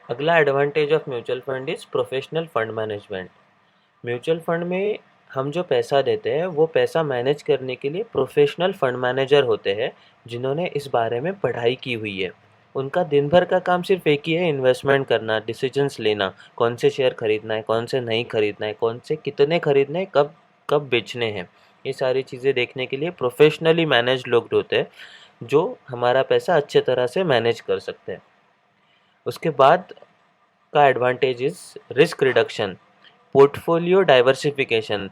अगला advantage of mutual fund is professional fund management. Mutual fund में हम जो पैसा देते हैं वो पैसा मैनेज करने के लिए प्रोफेशनल फंड मैनेजर होते हैं, जिन्होंने इस बारे में पढ़ाई की हुई है। उनका दिन भर का काम सिर्फ एक ही है, इन्वेस्टमेंट करना, डिसीजंस लेना, कौन से शेयर खरीदना है, कौन से नहीं खरीदना है, कौन से कितने खरीदने हैं, कब कब बेचने हैं। ये सारी चीज़ें देखने के लिए प्रोफेशनली मैनेज लोग होते हैं, जो हमारा पैसा अच्छे तरह से मैनेज कर सकते हैं। उसके बाद का advantage is risk reduction, portfolio diversification.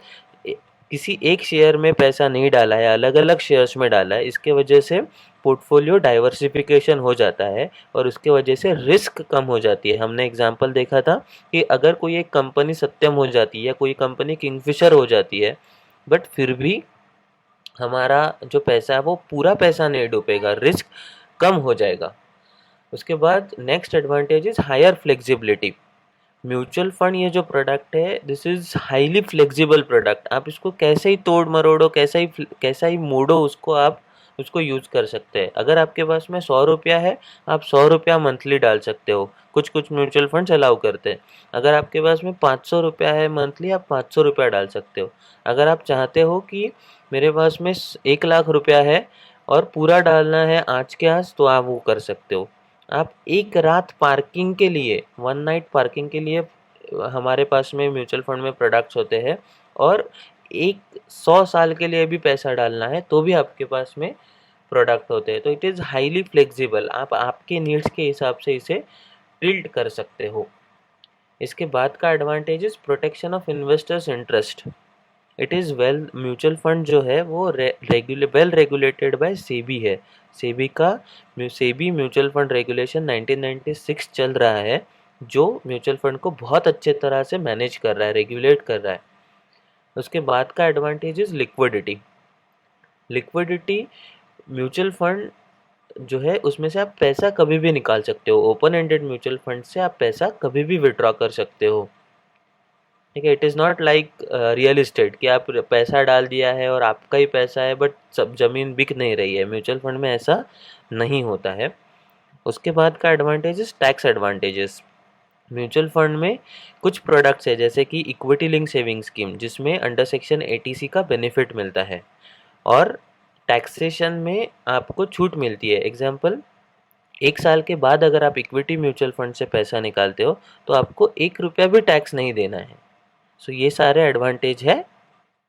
किसी एक शेयर में पैसा नहीं डाला है, अलग अलग शेयर्स में डाला है, इसके वजह से पोर्टफोलियो डाइवर्सिफिकेशन हो जाता है और उसके वजह से रिस्क कम हो जाती है। हमने एग्जांपल देखा था कि अगर कोई एक कंपनी सत्यम हो जाती है, कोई कंपनी किंगफिशर हो जाती है, बट फिर भी हमारा जो पैसा है वो पूरा पैसा नहीं डूबेगा, रिस्क कम हो जाएगा। उसके बाद next advantage is higher flexibility. Mutual fund ये जो प्रोडक्ट है, this is highly flexible product. आप इसको कैसे ही तोड़ मरोड़ो, कैसा ही मोड़ो, उसको आप उसको यूज़ कर सकते हैं। अगर आपके पास में 100 रुपया है, आप 100 रुपया मंथली डाल सकते हो। कुछ कुछ म्यूचुअल फंड्स अलाउ करते हैं। अगर आपके पास में 500 रुपया है मंथली, आप 500 रुपया डाल सकते हो। अगर आप चाहते हो कि मेरे पास में 1 लाख रुपया है और पूरा डालना है आज के आज, तो आप वो कर सकते हो। आप एक रात पार्किंग के लिए, वन नाइट पार्किंग के लिए हमारे पास में म्यूचुअल फंड में प्रोडक्ट्स होते हैं, और एक 100 साल के लिए भी पैसा डालना है तो भी आपके पास में प्रोडक्ट होते हैं। तो इट इज़ हाईली फ्लेक्सिबल, आप आपके नीड्स के हिसाब से इसे टिल्ट कर सकते हो। इसके बाद का advantage is protection of investors interest. It is well, mutual fund जो है वो वेल रेगुलेटेड बाय सेबी है। सेबी का सेबी म्यूचुअल फंड रेगुलेशन 1996 चल रहा है, जो म्यूचुअल फंड को बहुत अच्छे तरह से मैनेज कर रहा है, रेगुलेट कर रहा है। उसके बाद का advantage is liquidity. Liquidity, mutual fund जो है उसमें से आप पैसा कभी भी निकाल सकते हो। ओपन एंडेड म्यूचुअल फंड से आप पैसा कभी भी विड्रॉ कर सकते हो। ठीक है, it is not like real estate कि आप पैसा डाल दिया है और आपका ही पैसा है, बट सब ज़मीन बिक नहीं रही है। म्यूचुअल फंड में ऐसा नहीं होता है। उसके बाद का advantage is tax advantages. Mutual fund में कुछ प्रोडक्ट्स है, जैसे कि इक्विटी लिंक सेविंग स्कीम, जिसमें अंडर सेक्शन 80C का बेनिफिट मिलता है और टैक्सेशन में आपको छूट मिलती है। एग्जाम्पल, 1 साल के बाद अगर आप इक्विटी म्यूचुअल फंड से पैसा निकालते हो तो आपको 1 रुपया भी टैक्स नहीं देना है। सो ये सारे एडवांटेज है